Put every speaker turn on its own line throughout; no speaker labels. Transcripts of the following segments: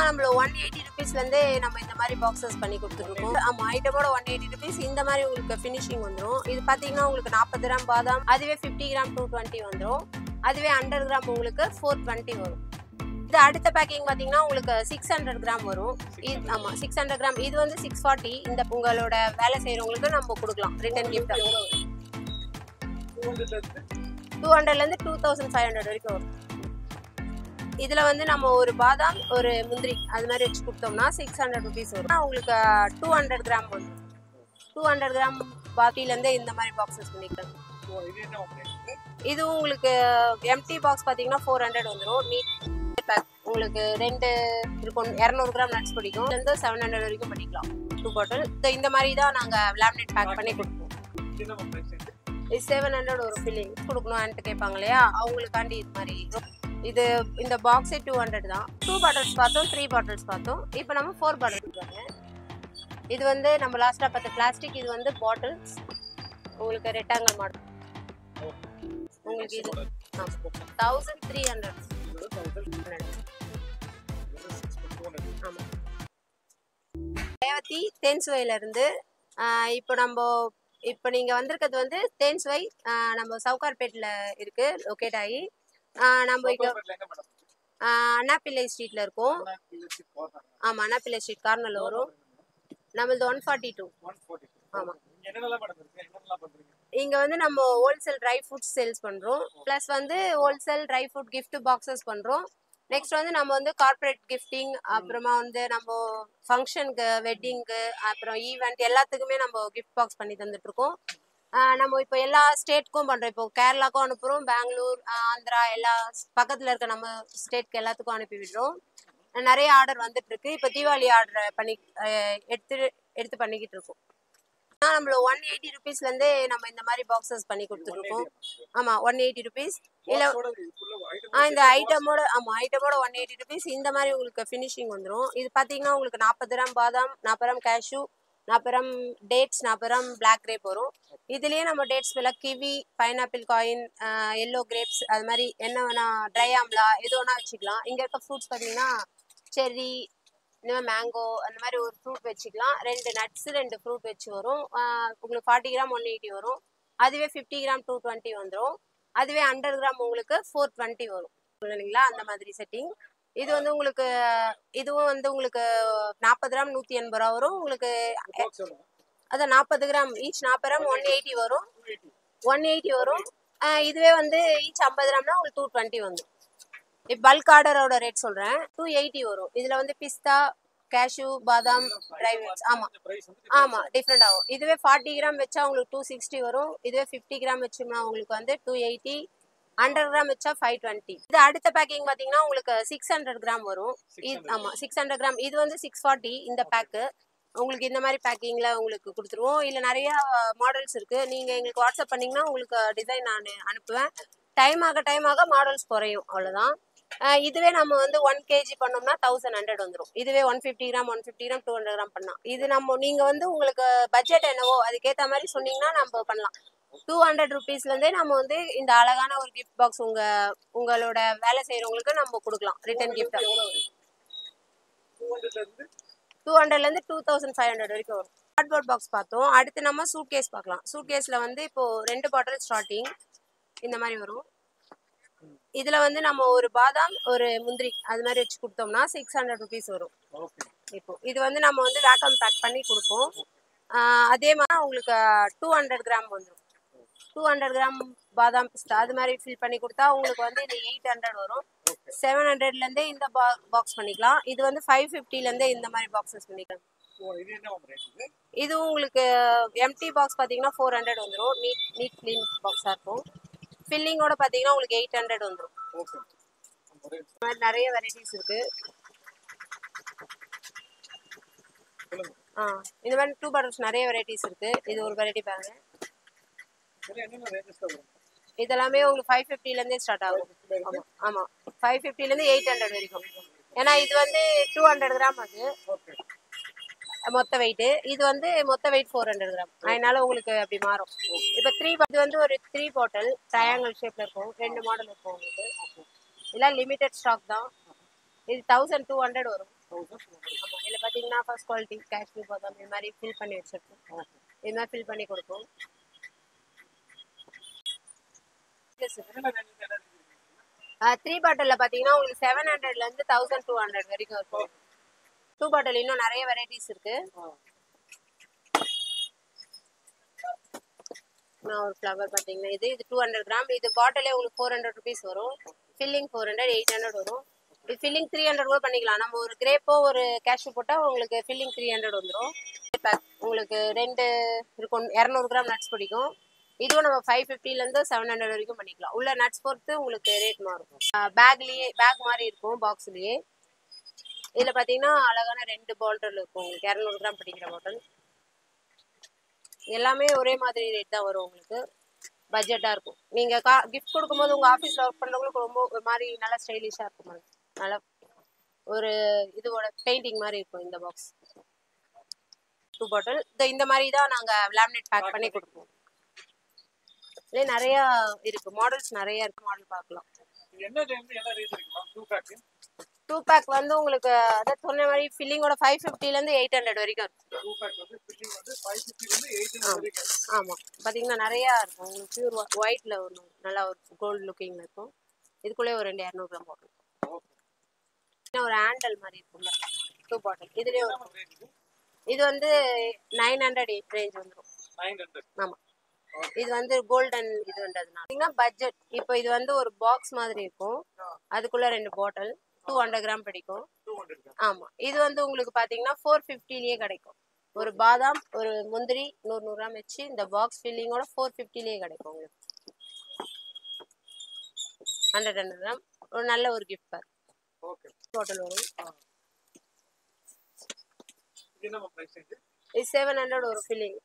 நம்மள 180 rupeesலேருந்தே நம்ம இந்த மாதிரி பாக்ஸஸ் பண்ணி கொடுத்துருக்கோம். ஆமாம், ஐட்டமோட 180 rupees. இந்த மாதிரி உங்களுக்கு ஃபினிஷிங் வந்துடும். இது பார்த்தீங்கன்னா உங்களுக்கு 40 கிராம் பாதாம், அதுவே 50 கிராம் 220 வந்துடும். அதுவே 100 கிராம் உங்களுக்கு 420 வரும். இது அடுத்த பேக்கிங் பார்த்தீங்கன்னா உங்களுக்கு 600 கிராம் வரும். ஆமாம், 600 கிராம். இது வந்து 640. இந்த உங்களோட வேலை செய்கிறவங்களுக்கு நம்ம கொடுக்கலாம் ரிட்டர்ன் கிஃப்ட். 200லேருந்து 2500 வரைக்கும் வரும். இதில் வந்து நம்ம ஒரு பாதாம் ஒரு முந்திரி அது மாதிரி வச்சு கொடுத்தோம்னா 600 rupees வரும். உங்களுக்கு 200 கிராம் வரும். 200 கிராம் பாட்டிலேருந்தே இந்த மாதிரி பாக்ஸஸ் பண்ணிக்கலாம். இது உங்களுக்கு எம்டி பாக்ஸ் பார்த்தீங்கன்னா 400 வந்துடும். நீட் பேக் உங்களுக்கு 2 இருக்கும். 200 கிராம் நட்ஸ் பிடிக்கும். இதுலேருந்து 700 வரைக்கும் பண்ணிக்கலாம் 2 பாட்டில். இந்த மாதிரி தான் நாங்கள் லேமினேட் பேக் பண்ணி கொடுப்போம். இது 700 ஒரு ஃபில்லிங் கொடுக்கணும் கேட்பாங்க இல்லையா, அவங்களுக்காண்டி இது மாதிரி. இது இந்த பாக்ஸே 200 தான். 2 பாட்டில்ஸ் பார்த்தோம், 3 பாட்டில்ஸ் பார்த்தோம். இப்போ நம்ம 4 பாட்டில்ஸ் பாருங்க. இது வந்து நம்ம லாஸ்ட்டாக பார்த்த பிளாஸ்டிக். இது வந்து பாட்டில்ஸ் உங்களுக்கு ரெக்டாங்கிள் மாடல். உங்களுக்கு இது 1300. ஆமாம். ரேவதி தேன்சுவையிலேருந்து இப்போ நீங்கள் வந்திருக்கிறது வந்து தேன்சுவை. நம்ம சவுகார்பேட்டில் இருக்குது லொக்கேட் ஆகி. நம்ம இங்கே அண்ணாப்பிள்ளை ஸ்ட்ரீட்டில் இருக்கோம். ஆமாம், அண்ணாப்பிள்ளை ஸ்ட்ரீட் கார்னரில் வரும். நம்மளது 142. ஆமாம். இங்கே வந்து நம்ம ஹோல்சேல் ட்ரை ஃப்ரூட்ஸ் சேல்ஸ் பண்ணுறோம். ப்ளஸ் வந்து wholesale dry fruit gift boxes பண்ணுறோம். நெக்ஸ்ட் வந்து நம்ம வந்து கார்பரேட் கிஃப்டிங், அப்புறமா வந்து நம்ம ஃபங்க்ஷனுக்கு, வெட்டிங்க்கு, அப்புறம் ஈவெண்ட் எல்லாத்துக்குமே நம்ம கிஃப்ட் பாக்ஸ் பண்ணி தந்துட்டுருக்கோம். நம்ம இப்போ எல்லா ஸ்டேட்டுக்கும் பண்ணுறோம். இப்போ கேரளாவுக்கும் அனுப்புகிறோம், பெங்களூர், ஆந்திரா, எல்லா பக்கத்தில் இருக்க நம்ம ஸ்டேட்க்கு எல்லாத்துக்கும் அனுப்பி விடுறோம். நிறைய ஆர்டர் வந்துட்டுருக்கு. இப்போ தீபாவளி ஆர்டர் பண்ணி எடுத்து பண்ணிக்கிட்டு இருக்கோம். நம்மள 180 rupeesலேருந்தே நம்ம இந்த மாதிரி பாக்ஸஸ் பண்ணி கொடுத்துருக்கோம். ஆமாம், 180 rupees. இல்லை இந்த ஐட்டமோட 180 rupees. இந்த மாதிரி உங்களுக்கு ஃபினிஷிங் வந்துடும். இது பார்த்தீங்கன்னா உங்களுக்கு 40 கிராம் பாதாம், 40 gram cashew, 40 gram dates, 40 gram black grape வரும். இதுலேயே நம்ம டேட்ஸ் வில கிவி, பைனாப்பிள் காயின், எல்லோ கிரேப்ஸ், அது மாதிரி என்ன வேணால், ட்ரை ஆம்லா எது வேணால் வச்சுக்கலாம். இங்கே இருக்க ஃப்ரூட்ஸ் பார்த்தீங்கன்னா செர்ரி, இந்த மேங்கோ, அந்த மாதிரி ஒரு ஃப்ரூட் வச்சுக்கலாம். 2 நட்ஸ் 2 ஃப்ரூட் வச்சு வரும். உங்களுக்கு 40 கிராம் 180 வரும். அதுவே 50 கிராம் 220 வந்துடும். அதுவே 100 கிராம் உங்களுக்கு 420 வரும் இல்லைங்களா, அந்த மாதிரி செட்டிங். இது வந்து உங்களுக்கு இதுவும் வந்து உங்களுக்கு 40 கிராம் 180 ரூபா வரும். உங்களுக்கு அதான் 40 கிராம் ஈச் 40 கிராம் 180 வரும். 180 வரும். இதுவே வந்து ஈச் 50 கிராம்னா உங்களுக்கு 220 வந்துடும். இப்போ பல்க் ஆர்டரோட ரேட் சொல்கிறேன். 280 வரும். இதில் வந்து பிஸ்தா, கேஷ்யூ, பாதாம், ட்ரை ஃப்ரூட்ஸ். ஆமாம் டிஃப்ரெண்ட் ஆகும். இதுவே 40 கிராம் வச்சா உங்களுக்கு 260 வரும். இதுவே 50 கிராம் வச்சோம்னா உங்களுக்கு வந்து 280. 100 கிராம் வச்சா 520. இது அடுத்த பேக்கிங் பார்த்தீங்கன்னா உங்களுக்கு 600 கிராம் வரும். ஆமாம், 600 கிராம். இது வந்து 640 இந்த பேக்கு. உங்களுக்கு இந்த மாதிரி பேக்கிங்கில் உங்களுக்கு கொடுத்துருவோம். இல்லை நிறையா மாடல்ஸ் இருக்குது. நீங்கள் எங்களுக்கு வாட்ஸ்அப் பண்ணிங்கன்னா உங்களுக்கு டிசைன் நான் அனுப்புவேன். டைம் ஆக மாடல்ஸ் குறையும், அவ்வளோதான். இதுவே நம்ம வந்து 1 kg பண்ணோம்னா 1100 வந்துடும். இதுவே 150 கிராம் 150 கிராம் 200 கிராம் பண்ணலாம். இது நீங்கள் வந்து உங்களுக்கு பட்ஜெட் என்னவோ அதுக்கேற்ற மாதிரி சொன்னீங்கன்னா நம்ம பண்ணலாம். 200 rupeesலேருந்தே நம்ம வந்து இந்த அழகான ஒரு கிஃப்ட் பாக்ஸ் உங்களோட வேலை செய்கிறவங்களுக்கு நம்ம கொடுக்கலாம் ரிட்டர்ன் கிஃப்ட். 200லேருந்து 2500 வரைக்கும் வரும். கார்ட்போர்ட் பாக்ஸ் பார்த்தோம். அடுத்து நம்ம சூட் கேஸ் பார்க்கலாம். சூட் கேஸில் வந்து இப்போது 2 பாட்டில் ஸ்டார்டிங் இந்த மாதிரி வரும். இதில் வந்து நம்ம ஒரு பாதாம் ஒரு முந்திரி அது மாதிரி வச்சு கொடுத்தோம்னா 600 rupees வரும். இப்போ இது வந்து நம்ம வந்து வேக்கம் பேக் பண்ணி கொடுப்போம். அதே மாதிரி உங்களுக்கு 200 கிராம் வந்துடும். 200 கிராம் பாதாம் பிஸ்தா அது மாதிரி ஃபில் பண்ணி கொடுத்தா உங்களுக்கு வந்து இந்த 800 வரும். 700லேருந்தே இந்த பாக்ஸ் பண்ணிக்கலாம். இது வந்து 550லேருந்தே இந்த மாதிரி பாக்ஸஸ் பண்ணிக்கலாம். இது உங்களுக்கு எம்டி பாக்ஸ் பார்த்தீங்கன்னா 400 வந்துடும். நீட் க்ளீன் பாக்ஸாக இருக்கும். ஃபில்லிங்கோட பார்த்தீங்கன்னா உங்களுக்கு 800 வந்துடும். இந்த மாதிரி நிறைய வெரைட்டிஸ் இருக்குது. இந்த மாதிரி 2 பாட்டில்ஸ் நிறைய வெரைட்டிஸ் இருக்குது. இது ஒரு வெரைட்டி பாருங்க. இதெல்லாமே உங்களுக்கு 550லேருந்தே ஸ்டார்ட் ஆகும். ஆமாம் 550லேருந்து 800 வரைக்கும். ஏன்னா இது வந்து 200 கிராம் அது மொத்த வெயிட்டு. இது வந்து மொத்த வெயிட் 400 கிராம். அதனால உங்களுக்கு அப்படி மாறும். இப்போ இது வந்து ஒரு 3 பாட்டில் ட்ரையாங்கிள் ஷேப்பில் இருக்கும். 2 மாடல் இருக்கும் உங்களுக்கு. இதெல்லாம் லிமிடெட் ஸ்டாக் தான். இது 1200 வரும். ஆமாம், இதில் பார்த்தீங்கன்னா ஃபர்ஸ்ட் குவாலிட்டி காஷ்மீர் பாதாம் இது மாதிரி ஃபில் பண்ணி வச்சிருக்கோம். இது மாதிரி ஃபில் பண்ணி கொடுப்போம். 3 பாட்டிலில் பார்த்தீங்கன்னா உங்களுக்கு 700லேருந்து 1200 வரைக்கும் இருக்கும். 2 பாட்டில் இன்னும் நிறைய வெரைட்டிஸ் இருக்கு. நான் ஒரு ஃப்ளவர் பார்த்தீங்கன்னா இது 200 கிராம். இது பாட்டிலே உங்களுக்கு 400 ருபீஸ் வரும். ஃபில்லிங் 400, 800 வரும். இது ஃபில்லிங் 300 கூட பண்ணிக்கலாம். நம்ம ஒரு கிரேப்போ ஒரு கேஷ்யூ போட்டால் உங்களுக்கு ஃபில்லிங் 300 வந்துடும். உங்களுக்கு 2 இருக்கும். 200 கிராம் நட்ஸ் பிடிக்கும். இதுவும் நம்ம 550லேருந்து 700 வரைக்கும் பண்ணிக்கலாம். உள்ள நட்ஸ் பொறுத்து உங்களுக்கு ரேட் மாறும். பேக் மாதிரி இருக்கும் பாக்ஸ்லேயே. இதில் பார்த்தீங்கன்னா அழகான 2 பாட்டில் இருக்கும். உங்களுக்கு 200 கிராம் பிடிக்கிற பாட்டில். எல்லாமே ஒரே மாதிரி ரேட் தான் வரும். உங்களுக்கு பட்ஜெட்டாக இருக்கும். நீங்கள் கிஃப்ட் கொடுக்கும்போது உங்கள் ஆஃபீஸில் ஒர்க் பண்ணுறவங்களுக்கு ரொம்ப ஒரு மாதிரி நல்லா ஸ்டைலிஷாக இருக்கும். நல்லா ஒரு இதோட பெயிண்டிங் மாதிரி இருக்கும் இந்த பாக்ஸ். 2 பாட்டில் இந்த மாதிரி தான் நாங்கள் லேமினேட் பேக் பண்ணி கொடுப்போம். இதே நிறையா இருக்கு, மாடல்ஸ் நிறைய இருக்கு. மாடல் பார்க்கலாம். 2 பேக் வந்து உங்களுக்கு அதான் சொன்ன மாதிரி ஃபில்லிங்கோட 550லேருந்து 800 வரைக்கும் இருக்கும். ஆமாம், பார்த்தீங்கன்னா நிறையா இருக்கும். உங்களுக்கு பியூர் ஒயிட்டில் ஒன்று நல்லா ஒரு கோல்டு லுக்கிங்கில் இருக்கும். இதுக்குள்ளே ஒரு 200 கிராம் போட்டுருக்கும். ஒரு ஹேண்டல் மாதிரி இருக்கும்ல 2 பாட்டில். இதுலேயே இது வந்து 900 ரேஞ்ச் வந்துடும். ஆமாம், இது வந்து கோல்டன் இதுன்றதுனால பட்ஜெட். இப்போ இது வந்து ஒரு பாக்ஸ் மாதிரி இருக்கும். அதுக்குள்ள 2 பாட்டில் 200 கிராம் பிடிக்கும். ஆமாம், இது வந்து உங்களுக்கு பார்த்தீங்கன்னா 450லேயே கிடைக்கும். ஒரு பாதாம் ஒரு முந்திரி 100 கிராம் வச்சு இந்த பாக்ஸ் ஃபில்லிங்கோட 450லேயே கிடைக்கும் உங்களுக்கு. 100 கிராம் ஒரு நல்ல ஒரு கிஃப்ட் பேக் பாட்டில் வரும். இது 700 ஒரு ஃபில்லிங்.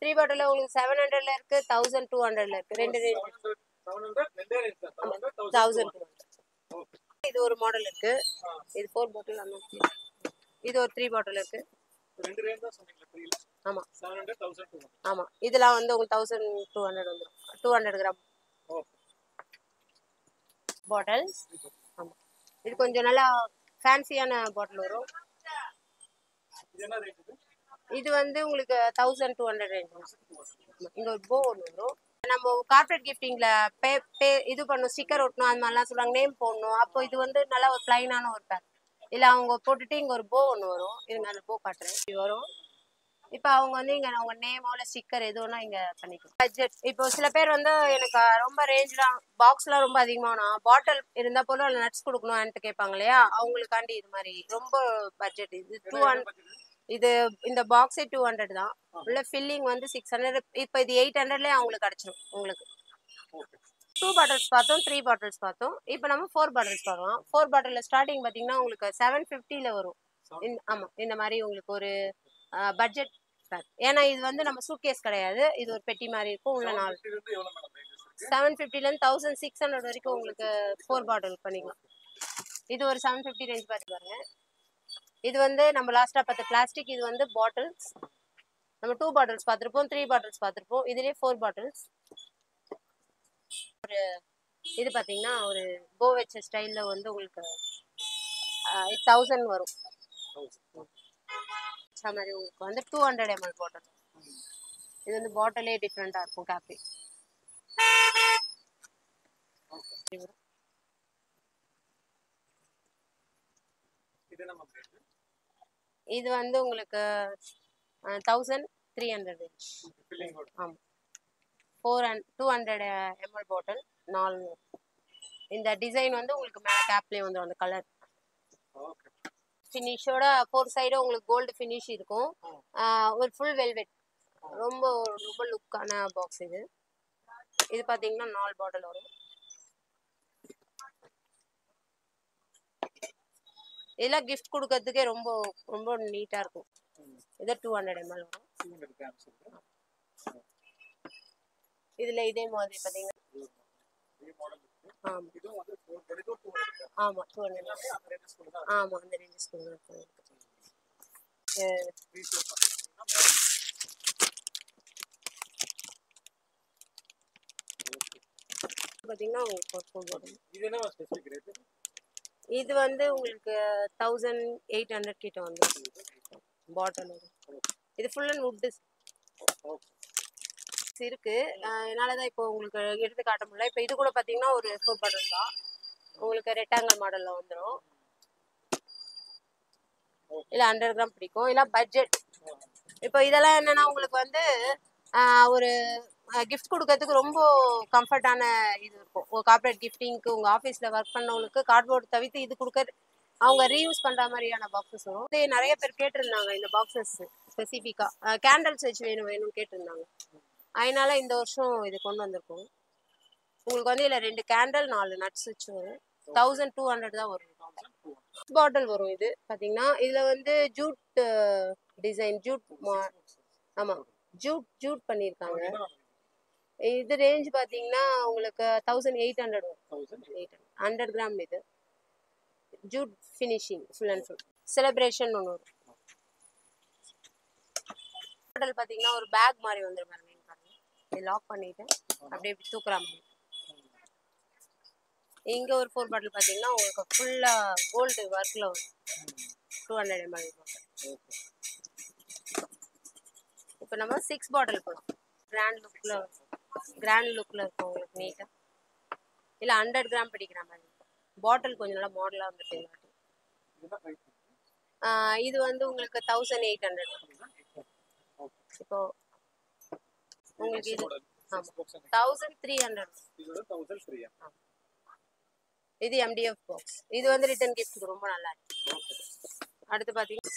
3 பாட்டில் உங்களுக்கு 700ல இருக்கு, 1200ல இருக்கு. 2 ரேஞ்ச். 1200. இது ஒரு மாடல் இருக்கு. இது 4 பாட்டில். இது ஒரு 3 பாட்டில் இருக்கு. ஆமாம் ஆமாம், இதெல்லாம் வந்து உங்களுக்கு 1200 வந்துடும். 200 கிராம் பாட்டில். ஆமாம், இது கொஞ்சம் நல்லா ஃபேன்சியான பாட்டில் வரும். இது வந்து உங்களுக்கு 1200 ரேஞ்ச். இங்க ஒரு போ ஒன்று வரும். நம்ம கார்பரேட் கிஃப்டிங்ல இது பண்ணும், ஸ்டிக்கர் ஒட்டணும், அந்த மாதிரிலாம் சொல்லுவாங்க, நேம் போடணும். அப்போ இது வந்து நல்லா ஒரு பிளைனான ஒரு பேக். இல்லை அவங்க போட்டுட்டு இங்கே ஒரு போ ஒன்று வரும். இருங்க அந்த போ காட்டுறேன். இது வரும். இப்போ அவங்க வந்து இங்கே அவங்க நேமோ இல்லை ஸ்டிக்கர் எது வேணா இங்கே பண்ணிக்கலாம். பட்ஜெட் இப்போ சில பேர் வந்து எனக்கு ரொம்ப ரேஞ்செலாம் பாக்ஸ்லாம் ரொம்ப அதிகமானா பாட்டில் இருந்தால் போல நட்ஸ் கொடுக்கணும்ன்ட்டு கேட்பாங்க இல்லையா, அவங்களுக்காண்டி இது மாதிரி ரொம்ப பட்ஜெட். இது 200. இது இந்த பாக்ஸே 200 தான். உள்ள ஃபில்லிங் வந்து 600. இப்போ இது 800லேயே அவங்களுக்கு கிடச்சிடும். உங்களுக்கு 2 பாட்டில்ஸ் பார்த்தோம், 3 பாட்டில்ஸ் பார்த்தோம். இப்போ நம்ம 4 பாட்டில்ஸ் பார்க்கலாம். 4 பாட்டிலில் ஸ்டார்டிங் பார்த்தீங்கன்னா உங்களுக்கு 750ல வரும். ஆமாம், இந்த மாதிரி உங்களுக்கு ஒரு பட்ஜெட் பேக். ஏன்னா இது வந்து நம்ம சூட்கேஸ் கிடையாது, இது ஒரு பெட்டி மாதிரி இருக்கும். உள்ள 750லேருந்து 1600 வரைக்கும் உங்களுக்கு 4 பாட்டில் பண்ணிக்கலாம். இது ஒரு 750 ரேஞ்ச் பார்த்து பாருங்க. இது வந்து நம்ம லாஸ்டா பார்த்த பிளாஸ்டிக். இது வந்து பாட்டில்ஸ். நம்ம 2 பாட்டில்ஸ் பார்த்துருப்போம், 3 பாட்டில்ஸ் பார்த்துருப்போம். இதுலேயே 4 பாட்டில்ஸ். ஒரு இது பார்த்தீங்கன்னா ஒரு போ வச்ச ஸ்டைலில் வந்து உங்களுக்கு 1000 வரும். மாதிரி உங்களுக்கு வந்து 200 ml பாட்டில். இது வந்து பாட்டிலே டிஃப்ரெண்ட்டாக இருக்கும். காப்பி இது வந்து உங்களுக்கு 1300 ரேஞ்ச். ஆமாம், 200 ml பாட்டில் 4. இந்த டிசைன் வந்து உங்களுக்கு மேலே கேப்லேயே வந்துடும் அந்த கலர் ஃபினிஷோட. 4 சைடும் உங்களுக்கு கோல்டு ஃபினிஷ் இருக்கும். ஒரு ஃபுல் வெல்வெட். ரொம்ப ரொம்ப லுக்கான பாக்ஸ் இது. இது பார்த்தீங்கன்னா 4 பாட்டில் வரும். இதெல்லாம் கிஃப்ட் கொடுக்கறதுக்கே ரொம்ப ரொம்ப நீட்டாக இருக்கும். இது 200 ml வரும். இதில் இதே மாதிரி பார்த்தீங்கன்னா ஆமாம் ஆமாம் 200. ஆமாம், அந்த ரேஞ்சஸ் இருக்கும். பார்த்தீங்கன்னா உங்களுக்கு இது வந்து உங்களுக்கு 1800 கிட்ட வந்து பாட்டில். இது ஃபுல் அண்ட் வுட் இருக்கு. என்னாலதான் இப்போ உங்களுக்கு எடுத்து காட்ட முடியல. இப்போ இது கூட பாத்தீங்கன்னா ஒரு 4 பாட்டில் தான் உங்களுக்கு ரெக்டாங்கிள் மாடல்ல வந்துடும். இல்ல 100 கிராம் பிடிக்கும், இல்ல பட்ஜெட். இப்போ இதெல்லாம் என்னன்னா உங்களுக்கு வந்து ஒரு கிஃப்ட் கொடுக்கறதுக்கு ரொம்ப கம்ஃபர்டான இது இருக்கும். ஒரு கார்பரேட் கிஃப்டிங்க்கு உங்க ஆஃபீஸ்ல ஒர்க் பண்ணவங்களுக்கு கார்ட்போர்ட் தவிர்த்து இது கொடுக்க அவங்க ரீயூஸ் பண்ற மாதிரியான பாக்ஸஸ் வரும். நிறைய பேர் கேட்டிருந்தாங்க இந்த பாக்ஸஸ் ஸ்பெசிஃபிக்கா கேண்டல்ஸ் வச்சு வேணும்னு கேட்டிருந்தாங்க. அதனால இந்த வருஷம் இது கொண்டு வந்திருக்கோம். உங்களுக்கு வந்து இதுல 2 கேண்டல் 4 நட்ஸ் வச்சு வரும். 1200 தான் வரும். பாட்டில் வரும். இது பாத்தீங்கன்னா இதுல வந்து ஜூட் டிசைன், ஜூட். ஆமா, ஜூட் ஜூட் பண்ணிருக்காங்க. இது ரேஞ்ச் பாத்தீங்கன்னா உங்களுக்கு 1800 வரும். 100 கிராம். இது jute finishing full and full. Celebration ஒன்று வரும். பாட்டில் பாத்தீங்கன்னா ஒரு பேக் மாதிரி வந்துரும் பாருங்க. இது லாக் பண்ணிட்டு அப்படியே தூக்குற மாதிரி. இங்க ஒரு 4 பாட்டில் பாத்தீங்கன்னா உங்களுக்கு ஃபுல்லா கோல்டு ஒர்க்ல வரும். 200 ml. இப்போ நம்ம 6 பாட்டில் போடும். கிராண்ட் லுக்ல இருக்கும் உங்களுக்கு நீட்டா. இல்ல 100 கிராம் பிடிக்கிற மாதிரி பாட்டில் கொஞ்சம் நல்லா மாடலா வந்துட்டு. இது வந்து உங்களுக்கு 1800. இப்போ உங்களுக்கு இது 1300. இது MDF பாக்ஸ். இது வந்து ரிட்டர்ன் கிஃப்ட்க்கு ரொம்ப நல்லா இருக்கு. அடுத்து பாத்தீங்கன்னா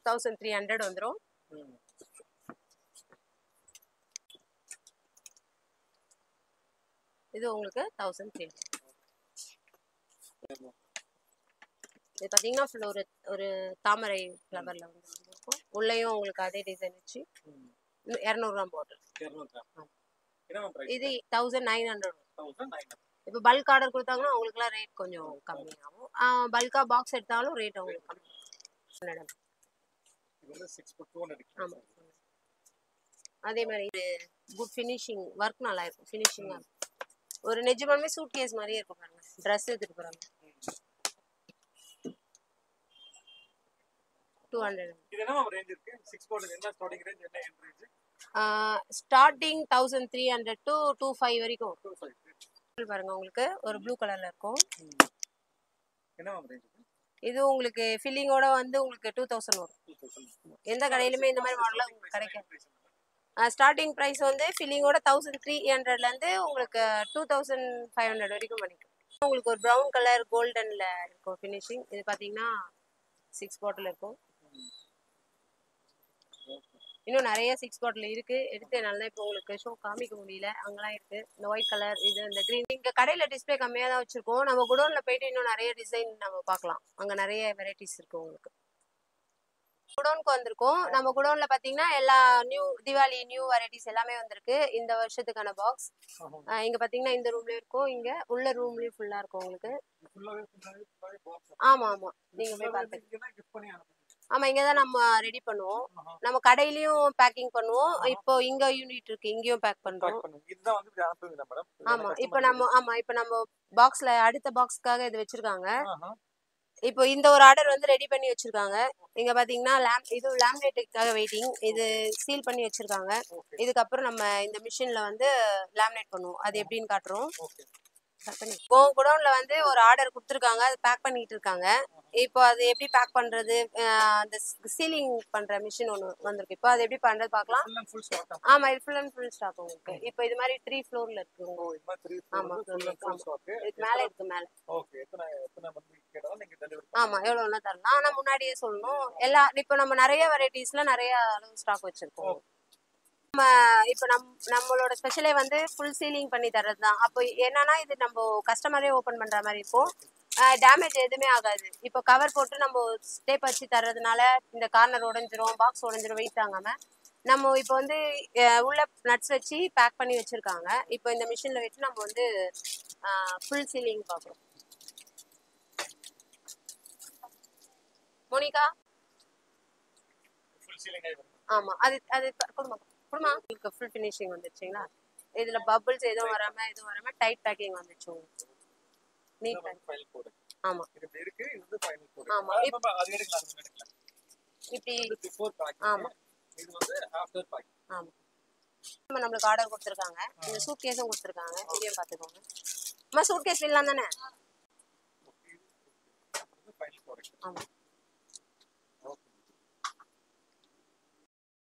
1300 வந்துரும். இது உங்களுக்கு 1300. இது பாத்தீங்கன்னா ஃபுல் ஒரு தாமரை ஃப்ளவர்ல வந்து இருக்கும். உள்ளேயும் உங்களுக்கு அதே டிசைன் வச்சு 200 கிராம் பாட்டில். இது 1900. இப்போ பல்க் ஆர்டர் கொடுத்தாங்கன்னா அவங்களுக்குலாம் ரேட் கொஞ்சம் கம்மியாகும். பல்கா பாக்ஸ் எடுத்தாலும் ரேட் அவங்களுக்கு கம்மி. ஆமா, அதே மாதிரி இது குட் ஃபினிஷிங் ஒர்க் நல்லா இருக்கும். ஃபினிஷிங்கா இருக்கும். ஒரு நிஜமாலுமே சூட் கேஸ் மாதிரியே இருக்கும் பாருங்க. ட்ரெஸ் எடுத்துட்டு போறாங்க. 200. ஸ்டார்டிங் 1300 to 25 வரைக்கும் பாருங்க. உங்களுக்கு ஒரு ப்ளூ கலர்ல இருக்கும். இது உங்களுக்கு ஃபில்லிங்கோட வந்து உங்களுக்கு 2000 வரும். எந்த கடையிலுமே இந்த மாதிரி மாடலாம் உங்களுக்கு கிடைக்காது. ஸ்டார்டிங் ப்ரைஸ் வந்து ஃபில்லிங்கோட 1300ல இருந்து உங்களுக்கு 2500 வரைக்கும் பண்ணிக்கலாம். உங்களுக்கு ஒரு ப்ரௌன் கலர் கோல்டன்ல இருக்கும் ஃபினிஷிங். இது பாத்தீங்கன்னா 6 பாட்டில் இருக்கும். இன்னும் நிறைய 6 பாட்டில் இருக்கு. எடுத்து நல்லா இப்போ உங்களுக்கு ஷோ காமிக்க முடியல. அங்கெல்லாம் இருக்கு. இந்த ஒயிட் கலர், இது இந்த கிரீன். இங்க கடையில டிஸ்பிளே கம்மியா தான் வச்சிருக்கோம். நம்ம குடோன்ல போயிட்டு இன்னும் நிறைய டிசைன் நம்ம பார்க்கலாம். அங்க நிறைய வெரைட்டிஸ் இருக்கு. உங்களுக்கு குடோனுக்கு வந்திருக்கோம். நம்ம குடோன்ல பாத்தீங்கன்னா எல்லா தீபாவளி நியூ வெரைட்டிஸ் எல்லாமே வந்திருக்கு இந்த வருஷத்துக்கான பாக்ஸ். இங்க பாத்தீங்கன்னா இந்த ரூம்லயும் இருக்கும். இங்க உள்ள ரூம்லயும் ஃபுல்லா இருக்கும் உங்களுக்கு. ஆமா ஆமா, நீங்க போய் பாத்துக்கலாம். ஆமா, இங்கதான் நம்ம ரெடி பண்ணுவோம். நம்ம கடையிலயும் பேக்கிங் பண்ணுவோம். இப்போ இங்க யூனிட் இருக்கு, இங்கேயும் பேக் பண்றோம். ஆமா, இப்போ நம்ம பாக்ஸ்ல அடுத்த பாக்ஸ்க்காக இது வச்சிருக்காங்க. இப்போ இந்த ஒரு ஆர்டர் வந்து ரெடி பண்ணி வச்சிருக்காங்க. இங்க பாத்தீங்கன்னா இது லேமினேட்டுக்காக வெயிட்டிங். இது சீல் பண்ணி வச்சிருக்காங்க. இதுக்கப்புறம் நம்ம இந்த மிஷின்ல வந்து லேமினேட் பண்ணுவோம். அது எப்படின்னு காட்டுறோம். குடோன்ல வந்து ஒரு ஆர்டர் கொடுத்துருக்காங்க. அது பேக் பண்ணிட்டு இருக்காங்க. இப்போ அது எப்படி பேக் பண்றது, அந்த சீலிங் பண்ற மிஷின் ஒன்று வந்திருக்கு. இப்போ அது எப்படி பண்றது பார்க்கலாம். ஆமா, இது ஃபுல் அண்ட் ஃபுல் ஸ்டாக் உங்களுக்கு. இப்போ இது மாதிரி 3 ஃப்ளோர்ல இருக்கு. ஆமா, இதுக்கு மேல இருக்கு. மேல ஆமா, எவ்வளவு வேணா தரலாம். ஆனா முன்னாடியே சொல்லணும். இப்போ நம்ம நிறைய வெரைட்டிஸ்ல நிறைய அளவு ஸ்டாக் வச்சிருக்கோம். இப்போ நம்மளோட ஸ்பெஷலே வந்து ஃபுல் சீலிங் பண்ணி தர்றது தான். அப்போ என்னன்னா இது நம்ம கஸ்டமரே ஓப்பன் பண்ற மாதிரி இருக்கும். டேமேஜ் எதுவுமே ஆகாது. இப்போ கவர் போட்டு நம்ம டேப் வச்சு தர்றதுனால இந்த கார்னர் உடஞ்சிரும், பாக்ஸ் உடஞ்சிரும் வெயிட் தாங்காம. நம்ம இப்போ வந்து உள்ள நட்ஸ் வச்சு பேக் பண்ணி வச்சிருக்காங்க. இப்போ இந்த மிஷின்ல வச்சு நம்ம வந்து ஃபுல் சீலிங் பார்க்குறோம். மோனிகா, ஆமா, அது அது குடும்பம் உங்களுக்கு ஃபுல் ஃபினிஷிங் வந்துருச்சுங்களா. இதுல பபிள்ஸ் எதுவும் வராம டைட் பேக்கிங் வந்துச்சு உங்களுக்கு. Neat
final product.
ஆமா
இது இப்படி இருக்கு, இது வந்து ஃபைனல் ப்ராடக்ட்.
ஆமா
அது எடுக்கலாம், அது எடுக்கலாம்.
இப்படி
இது பிஃபோர் பேக்கிங்.
ஆமா
இது வந்து ஆஃப்டர் பேக்கிங்.
ஆமா நம்மளுக்கு ஆர்டர் கொடுத்துருக்காங்க. இந்த சூட் கேஸும் கொடுத்துருக்காங்க. இதையும் பார்த்துக்கோங்க. அம்மா சூட் கேஸ் இல்லாம் தானே?
இது ஃபைனல் ப்ராடக்ட்.
ஆமா